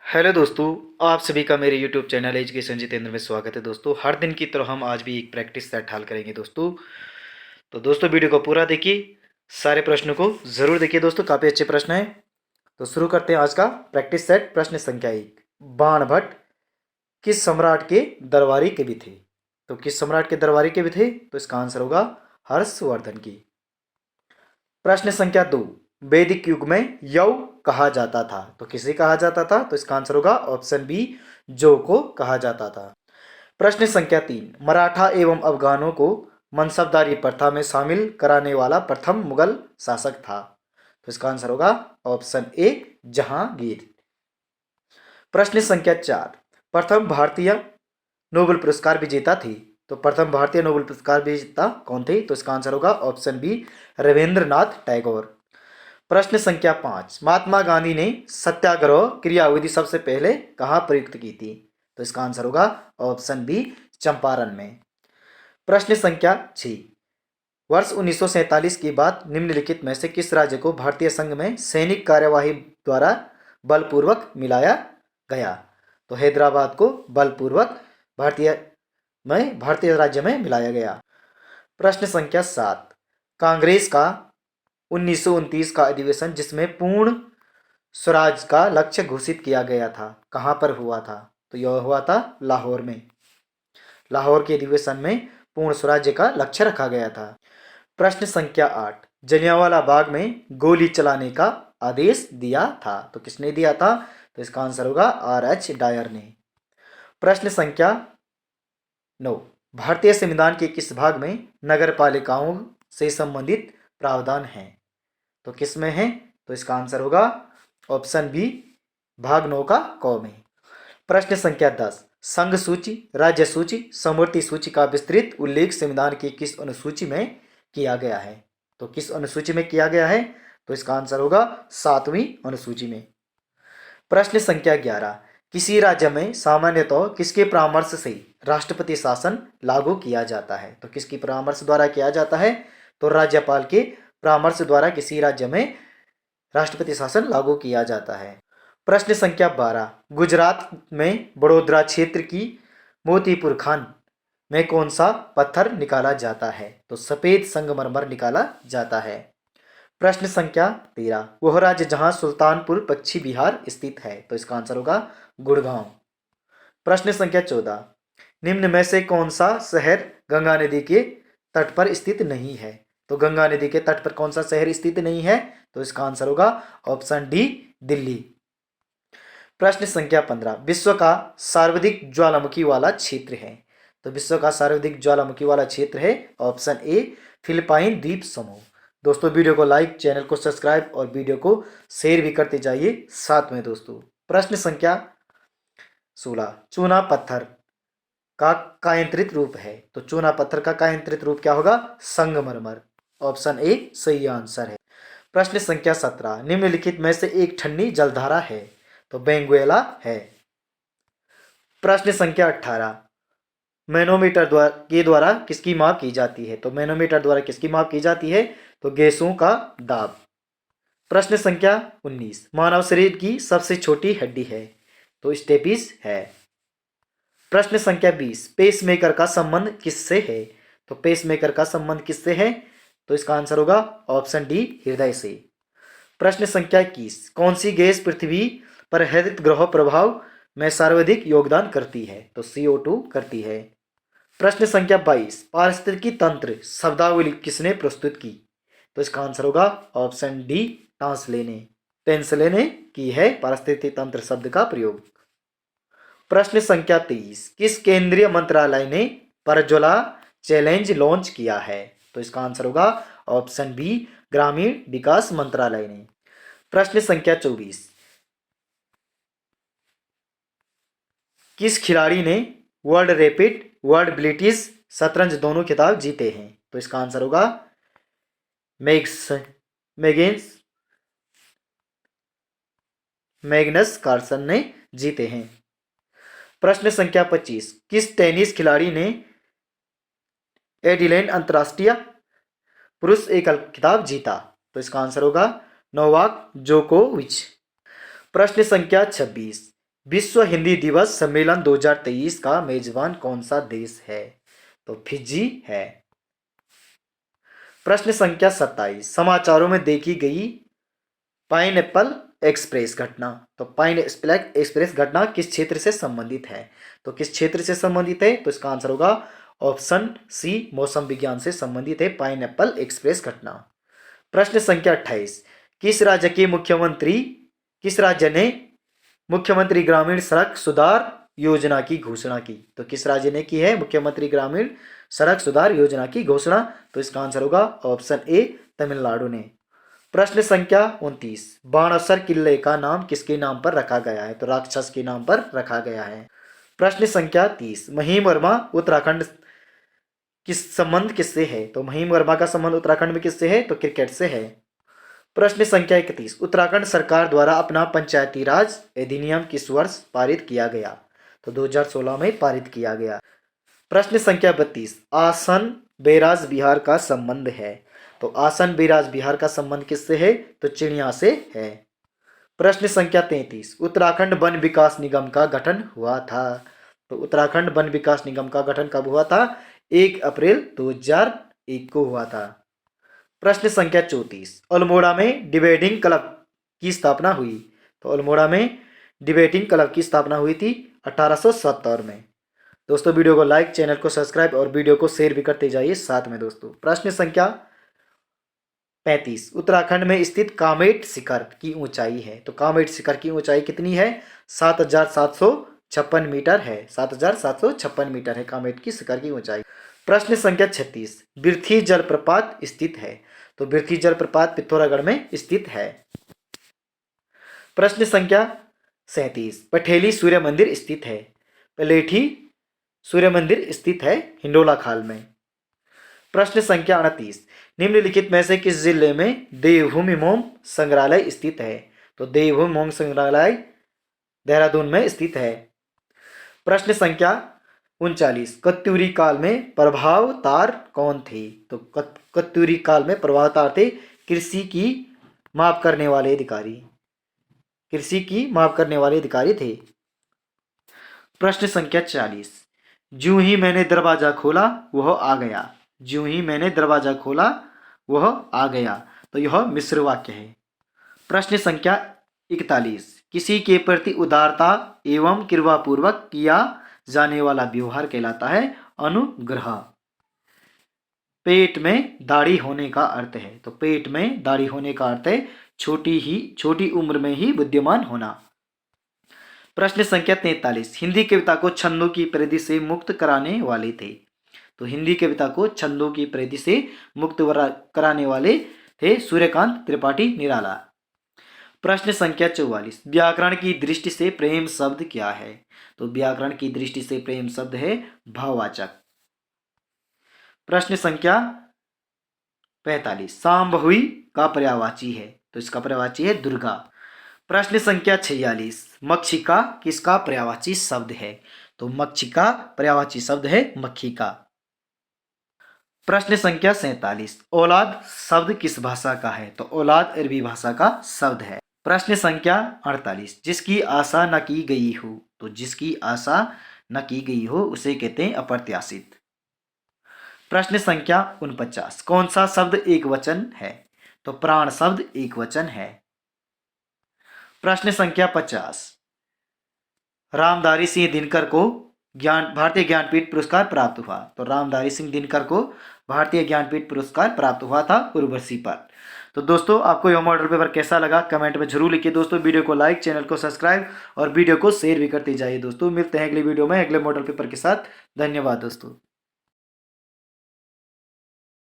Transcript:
Hello दोस्तों, आप सभी का मेरे यूट्यूब चैनल एजुकेशन जितेंद्र में स्वागत है। दोस्तों, हर दिन की तरह हम आज भी एक प्रैक्टिस सेट हल करेंगे। दोस्तों वीडियो को पूरा देखिए, सारे प्रश्नों को ज़रूर देखिए। दोस्तों काफ़ी अच्छे प्रश्न हैं। तो शुरू करते हैं आज का प्रैक्टिस सेट। प्रश्न संख्या 1, बाणभट्ट किस सम्राट के दरबारी कवि थे? तो किस सम्राट के दरबारी कवि थे? तो इसका आंसर होगा हर्षवर्धन की। प्रश्न संख्या 2, वैदिक युग में यव कहा जाता था, तो किसे कहा जाता था? तो इसका आंसर होगा ऑप्शन बी, जो को कहा जाता था। प्रश्न संख्या 3, मराठा एवं अफगानों को मनसबदारी प्रथा में शामिल कराने वाला प्रथम मुगल शासक था, तो इसका आंसर होगा ऑप्शन ए, जहांगीर। प्रश्न संख्या 4, प्रथम भारतीय नोबेल पुरस्कार विजेता थी, तो प्रथम भारतीय नोबेल पुरस्कार विजेता कौन थे? तो इसका आंसर होगा ऑप्शन बी, रविंद्रनाथ टैगोर। प्रश्न संख्या 5, महात्मा गांधी ने सत्याग्रह क्रियाविधि सबसे पहले कहाँ प्रयुक्त की थी? तो इसका आंसर होगा ऑप्शन बी, चंपारण में। प्रश्न संख्या 6, वर्ष 1947 के बाद निम्नलिखित में से किस राज्य को भारतीय संघ में सैनिक कार्यवाही द्वारा बलपूर्वक मिलाया गया? तो हैदराबाद को बलपूर्वक भारतीय राज्य में मिलाया गया। प्रश्न संख्या 7, कांग्रेस का 1929 का अधिवेशन जिसमें पूर्ण स्वराज का लक्ष्य घोषित किया गया था, कहाँ पर हुआ था? तो यह हुआ था लाहौर में। लाहौर के अधिवेशन में पूर्ण स्वराज्य का लक्ष्य रखा गया था। प्रश्न संख्या 8, जलियांवाला बाग में गोली चलाने का आदेश दिया था, तो किसने दिया था? तो इसका आंसर होगा आर एच डायर ने। प्रश्न संख्या 9, भारतीय संविधान के किस भाग में नगर पालिकाओं से संबंधित प्रावधान है? तो किस में है? तो इसका आंसर होगा ऑप्शन बी, भाग 9 का क में। प्रश्न संख्या 10, संघ सूची, राज्य सूची, समवर्ती सूची का विस्तृत उल्लेख संविधान की किस अनुसूची में किया गया है? तो किस अनुसूची में किया गया है? तो इसका आंसर होगा 7वीं अनुसूची में। प्रश्न संख्या 11, किसी राज्य में सामान्यतः किसके परामर्श से राष्ट्रपति शासन लागू किया जाता है? तो किसकी परामर्श द्वारा किया जाता है? तो राज्यपाल के परामर्श द्वारा किसी राज्य में राष्ट्रपति शासन लागू किया जाता है। प्रश्न संख्या 12, गुजरात में बड़ोदरा क्षेत्र की मोतीपुर खान में कौन सा पत्थर निकाला जाता है? तो सफेद संगमरमर निकाला जाता है। प्रश्न संख्या 13, वह राज्य जहां सुल्तानपुर पश्चिम बिहार स्थित है, तो इसका आंसर होगा गुड़गांव। प्रश्न संख्या 14, निम्न में से कौन सा शहर गंगा नदी के तट पर स्थित नहीं है? तो गंगा नदी के तट पर कौन सा शहर स्थित नहीं है? तो इसका आंसर होगा ऑप्शन डी, दिल्ली। प्रश्न संख्या 15, विश्व का सर्वाधिक ज्वालामुखी वाला क्षेत्र है? तो विश्व का सर्वाधिक ज्वालामुखी वाला क्षेत्र है ऑप्शन ए, फिलिपाइन द्वीप समूह। दोस्तों वीडियो को लाइक, चैनल को सब्सक्राइब और वीडियो को शेयर भी करते जाइए साथ में। दोस्तों प्रश्न संख्या 16, चूना पत्थर का कायांतरित रूप है? तो चूना पत्थर का कायांतरित रूप क्या होगा? संगमरमर। ऑप्शन ए सही आंसर है। प्रश्न संख्या 17, निम्नलिखित में से एक ठंडी जलधारा है? तो बेंगुएला है। प्रश्न संख्या 18, मैनोमीटर के द्वारा किसकी माप की जाती है? तो मैनोमीटर द्वारा किसकी माप की जाती है? तो गैसों का दाब। प्रश्न संख्या 19, मानव शरीर की सबसे छोटी हड्डी है? तो स्टेपिस है। प्रश्न संख्या 20, पेसमेकर का संबंध किससे है? तो पेसमेकर का संबंध किससे है? तो इसका आंसर होगा ऑप्शन डी, हृदय से। प्रश्न संख्या 21, कौन सी गैस पृथ्वी पर हरित गृह प्रभाव में सर्वाधिक योगदान करती है? तो CO2 करती है। प्रश्न संख्या 22, पारिस्थितिकी तंत्र शब्दावली किसने प्रस्तुत की? तो इसका आंसर होगा ऑप्शन डी, टांसले ने। टेंसले ने की है पारिस्थितिकी तंत्र शब्द का प्रयोग। प्रश्न संख्या 23, किस केंद्रीय मंत्रालय ने प्रज्वला चैलेंज लॉन्च किया है? तो इसका आंसर होगा ऑप्शन बी, ग्रामीण विकास मंत्रालय ने। प्रश्न संख्या 24, किस खिलाड़ी ने वर्ल्ड रैपिड, वर्ल्ड ब्रिटिश शतरंज दोनों खिताब जीते हैं? तो इसका आंसर होगा मैग्नस कार्लसन ने जीते हैं। प्रश्न संख्या 25, किस टेनिस खिलाड़ी ने एडिलेड अंतरराष्ट्रीय पुरुष एकल खिताब जीता? तो इसका आंसर होगा नोवाक जोकोविच। प्रश्न संख्या 26, विश्व हिंदी दिवस सम्मेलन 2023 का मेजबान कौन सा देश है? तो फिजी है। प्रश्न संख्या 27, समाचारों में देखी गई पाइनएप्पल एक्सप्रेस घटना। तो पाइनएप्पल एक्सप्रेस घटना किस क्षेत्र से संबंधित है? तो किस क्षेत्र से संबंधित है? तो इसका आंसर होगा ऑप्शन सी, मौसम विज्ञान से संबंधित है पाइनएप्पल एक्सप्रेस घटना। प्रश्न संख्या 28, किस राज्य ने मुख्यमंत्री ग्रामीण सड़क सुधार योजना की घोषणा की? तो किस राज्य ने की है मुख्यमंत्री ग्रामीण सड़क सुधार योजना की घोषणा? तो इसका आंसर होगा ऑप्शन ए, तमिलनाडु ने। प्रश्न संख्या 29, बाणसर किले का नाम किसके नाम पर रखा गया है? तो राक्षस के नाम पर रखा गया है। प्रश्न संख्या 30, महिम वर्मा उत्तराखंड संबंध किससे है? तो महिम वर्मा का संबंध उत्तराखंड में किससे है? तो क्रिकेट से है। प्रश्न संख्या 31, उत्तराखंड सरकार द्वारा अपना पंचायती राज अधिनियम किस वर्ष पारित किया गया? तो 2016 में पारित किया गया। प्रश्न संख्या 32, आसन बैराज बिहार का संबंध है? तो आसन बैराज बिहार का संबंध किससे है? तो चिड़िया से है। प्रश्न संख्या 33, उत्तराखंड वन विकास निगम का गठन हुआ था? तो उत्तराखंड वन विकास निगम का गठन कब हुआ था? 1 अप्रैल 2001 को हुआ था। प्रश्न संख्या 34, अल्मोड़ा में डिबेटिंग क्लब की स्थापना हुई? तो अल्मोड़ा में डिबेटिंग क्लब की स्थापना हुई थी 1870 में। दोस्तों वीडियो को लाइक, चैनल को सब्सक्राइब और वीडियो को शेयर भी करते जाइए साथ में दोस्तों। प्रश्न संख्या 35, उत्तराखंड में स्थित कामेट शिखर की ऊंचाई है? तो कामेट शिखर की ऊंचाई कितनी है? 7,756 मीटर है। 7,756 मीटर है कामेट की शिखर की ऊंचाई। प्रश्न संख्या 36, बिर्थी जलप्रपात स्थित है? तो बिर्थी जलप्रपात पिथौरागढ़ में स्थित है। प्रश्न संख्या 37, पठेली सूर्य मंदिर स्थित है? पलेठी सूर्य मंदिर स्थित है हिंडोला खाल में। प्रश्न संख्या 38, निम्नलिखित में से किस जिले में देवभूमि मोम संग्रहालय स्थित है? तो देवभूमि मोम संग्रहालय देहरादून में स्थित है। प्रश्न संख्या 39, कत्यूरी काल में प्रभावतार कौन थे? तो कत्यूरी काल में प्रभावतार थे कृषि की माप करने वाले अधिकारी। कृषि की माप करने वाले अधिकारी थे। प्रश्न संख्या 40, ज्यों ही मैंने दरवाजा खोला वह आ गया। ज्यों ही मैंने दरवाजा खोला वह आ गया। तो यह मिश्र वाक्य है। प्रश्न संख्या 41, किसी के प्रति उदारता एवं कृपापूर्वक किया जाने वाला व्यवहार कहलाता है अनुग्रह। पेट में दाढ़ी होने का अर्थ है? तो पेट में दाढ़ी होने का अर्थ है छोटी उम्र में ही बुद्धिमान होना। प्रश्न संख्या 43, हिंदी कविता को छंदों की परिधि से मुक्त कराने वाले थे? तो हिंदी कविता को छंदों की परिधि से मुक्त कराने वाले थे सूर्यकांत त्रिपाठी निराला। प्रश्न संख्या 44, व्याकरण की दृष्टि से प्रेम शब्द क्या है? तो व्याकरण की दृष्टि से प्रेम शब्द है भाववाचक। प्रश्न संख्या 45, सांभवी का पर्यायवाची है? तो इसका पर्यायवाची है दुर्गा। प्रश्न संख्या 46, मक्षिका किसका पर्यायवाची शब्द है? तो मक्षिका पर्यायवाची शब्द है मक्खी का। प्रश्न संख्या 47, औलाद शब्द किस भाषा का है? तो औलाद अरबी भाषा का शब्द है। प्रश्न संख्या 48, जिसकी आशा न की गई हो? तो जिसकी आशा न की गई हो उसे कहते हैं अप्रत्याशित। प्रश्न संख्या 49, कौन सा शब्द एक वचन है? तो प्राण शब्द एक वचन है। प्रश्न संख्या 50, रामधारी सिंह दिनकर को भारतीय ज्ञानपीठ पुरस्कार प्राप्त हुआ? तो रामधारी सिंह दिनकर को भारतीय ज्ञानपीठ पुरस्कार प्राप्त हुआ था उर्वशी पर। तो दोस्तों आपको यह मॉडल पेपर कैसा लगा कमेंट में जरूर लिखिए दोस्तों। वीडियो को लाइक, चैनल को सब्सक्राइब और वीडियो को शेयर भी करते जाइए दोस्तों। मिलते हैं अगली वीडियो में अगले मॉडल पेपर के साथ। धन्यवाद दोस्तों।